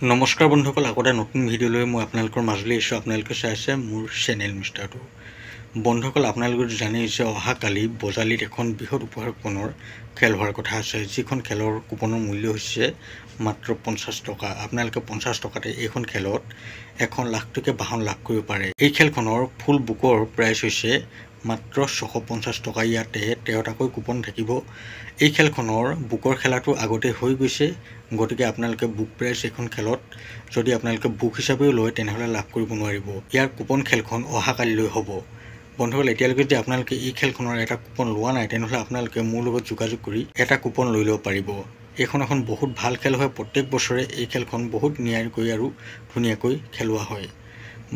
নমস্কাৰ বন্ধুসকল, আগতে নতুন ভিডিঅ' লৈ মই আপোনালোকৰ মাজলৈ আহিছোঁ। আপোনালোকে চাই আছে মোৰ চেনেল মিষ্টাৰটো। বন্ধুসকল, আপোনালোকে জানেই যে অহাকালি বজালিত এখন বৃহৎ উপহাৰ কুপনৰ খেল হোৱাৰ কথা আছে, যিখন খেলৰ কুপনৰ মূল্য হৈছে মাত্ৰ 50 টকা। আপোনালোকে 50 টকাতে এইখন খেলত 1 লাখ টকীয়া বাহন লাভ কৰিব পাৰে। এই খেলখনৰ ফুল বুকৰ প্ৰাইচ হৈছে মাত্ৰ 650 টকা। ইয়াতে 13টাকৈ কুপন থাকিব। এই খেলখনৰ বুকৰ খেলাটো আগতে হৈ গৈছে, গতিকে আপোনালোকে বুক প্ৰাইচ এখন খেলত যদি আপোনালোকে বুক হিচাপেও লয় তেনেহ'লে লাভ কৰিব নোৱাৰিব। ইয়াৰ কুপন খেলখন অহাকালিলৈ হ'ব। বন্ধুসকল, এতিয়ালৈকে যদি আপোনালোকে এই খেলখনৰ এটা কুপন লোৱা নাই তেনেহ'লে আপোনালোকে মোৰ লগত যোগাযোগ কৰি এটা কুপন লৈ ল'ব পাৰিব। এইখন এখন বহুত ভাল খেল হয়। প্ৰত্যেক বছৰে এই খেলখন বহুত নিয়াৰিকৈ আৰু ধুনীয়াকৈ খেলোৱা হয়।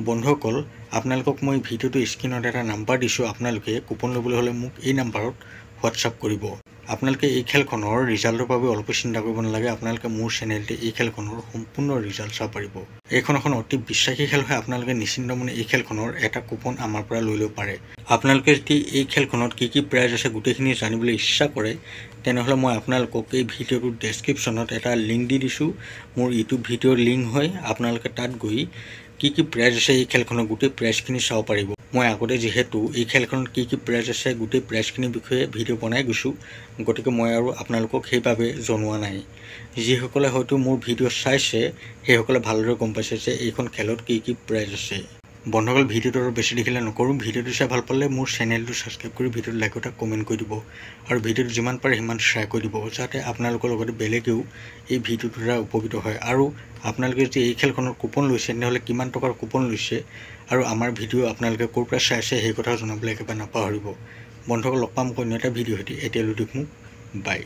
বন্ধুসকল, আপোনালোকক মই ভিডিঅ'টো স্ক্ৰীনত এটা নাম্বাৰ দিছোঁ। আপোনালোকে কুপন ল'বলৈ হ'লে মোক এই নাম্বাৰত হোৱাটছআপ কৰিব। আপোনালোকে এই খেলখনৰ ৰিজাল্টৰ বাবে অলপ চিন্তা কৰিব নালাগে। আপোনালোকে মোৰ চেনেলতে এই খেলখনৰ সম্পূৰ্ণ ৰিজাল্ট চাব পাৰিব। এইখন এখন অতি বিশ্বাসী খেল হয়। আপোনালোকে নিশ্চিন্ত মনে এই খেলখনৰ এটা কুপন আমাৰ পৰা লৈ ল'ব পাৰে। আপোনালোকে যদি এই খেলখনত কি প্ৰাইজ আছে গোটেইখিনি জানিবলৈ ইচ্ছা কৰে তেনেহ'লে মই আপোনালোকক এই ভিডিঅ'টোৰ ডেছক্ৰিপশ্যনত এটা লিংক দি দিছোঁ। মোৰ ইউটিউব ভিডিঅ'ৰ লিংক হয়। আপোনালোকে তাত গৈ কি প্ৰাইজ আছে এই খেলখনৰ গোটেই প্ৰাইজখিনি চাব পাৰিব। মই আগতে যিহেতু এই খেলখনত কি প্ৰাইজ আছে গোটেই প্ৰাইজখিনিৰ বিষয়ে ভিডিঅ' বনাই গৈছোঁ, গতিকে মই আৰু আপোনালোকক সেইবাবে জনোৱা নাই। যিসকলে হয়তো মোৰ ভিডিঅ' চাইছে সেইসকলে ভালদৰে গম পাইছে যে এইখন খেলত কি প্ৰাইজ আছে। বন্ধুসকল, ভিডিঅ'টো আৰু বেছি দেখিলে নকৰোঁ। ভিডিঅ'টো চাই ভাল পালে মোৰ চেনেলটো ছাবস্ক্ৰাইব কৰি ভিডিঅ'টো লাইক এটা কমেণ্ট কৰি দিব আৰু ভিডিঅ'টো যিমান পাৰে সিমান শ্বেয়াৰ কৰি দিব, যাতে আপোনালোকৰ লগতে বেলেগেও এই ভিডিঅ'টোৰ দ্বাৰা উপকৃত হয়। আৰু আপোনালোকে যদি এই খেলখনৰ কুপন লৈছে তেনেহ'লে কিমান টকাৰ কুপন লৈছে আৰু আমাৰ ভিডিঅ' আপোনালোকে ক'ৰ পৰা চাইছে সেই কথা জনাবলৈ একেবাৰে নাপাহৰিব। বন্ধুসকল, লগ পাম অন্য এটা ভিডিঅ' সৈতে। এতিয়ালৈ দিয়ক মোক বাই।